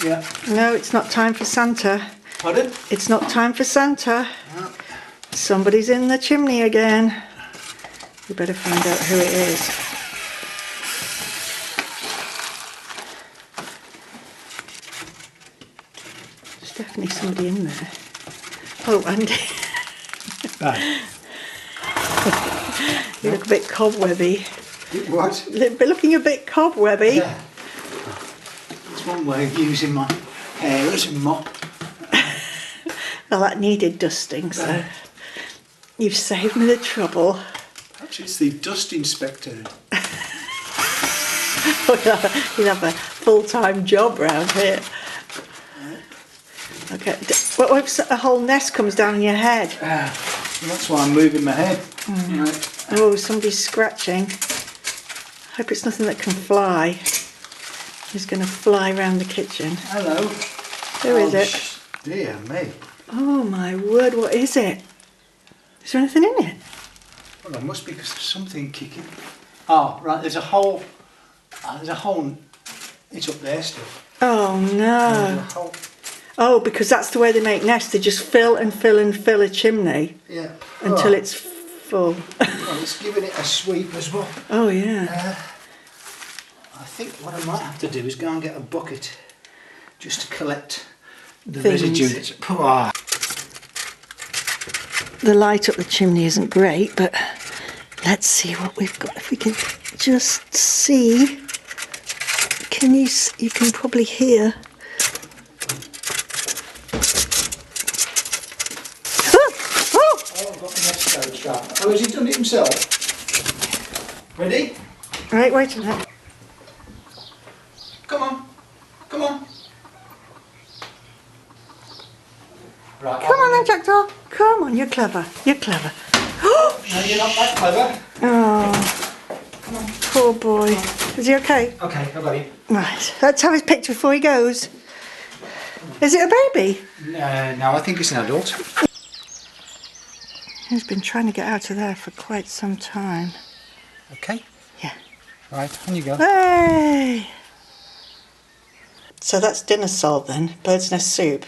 Yeah. No, it's not time for Santa. Pardon? It's not time for Santa. No. Somebody's in the chimney again. We better find out who it is. There's definitely somebody in there. Oh, Andy. You look a bit cobwebby. What? They're looking a bit cobwebby. Yeah. It's one way of using my hair as a mop. Well, that needed dusting, so you've saved me the trouble. Perhaps it's the dust inspector. You'll have a full-time job round here. Okay, what if a whole nest comes down on your head? Well, that's why I'm moving my head. Right. Oh, somebody's scratching. Hope it's nothing that can fly. He's going to fly around the kitchen. Hello. Who is it? Dear me. Oh my word, what is it? Is there anything in it? Well, there must be because there's something kicking. Oh, right, there's a hole. There's a hole. It's up there still. Oh There's a no. hole. Oh, because that's the way they make nests. They just fill and fill and fill a chimney Yeah. until it's full. Well, it's giving it a sweep as well. Oh yeah. I think what I might have to do is go and get a bucket just to collect the Things. residue that's... Oh. The light up the chimney isn't great, but let's see what we've got. If we can just see. Can you can probably hear. Oh! Oh, I've got the nest stove sharp. Oh, has he done it himself? Ready? Right, wait a minute. Come on. Come on. Right. Come on then, Jackdaw. Come on, you're clever. You're clever. No, you're not that clever. Oh, Come on. poor boy. Is he okay? Okay, I got it. Right, let's have his picture before he goes. Is it a baby? No, I think it's an adult. He's been trying to get out of there for quite some time. Okay. Yeah. Right, on you go. Hey! So that's dinner salt then, bird's nest soup.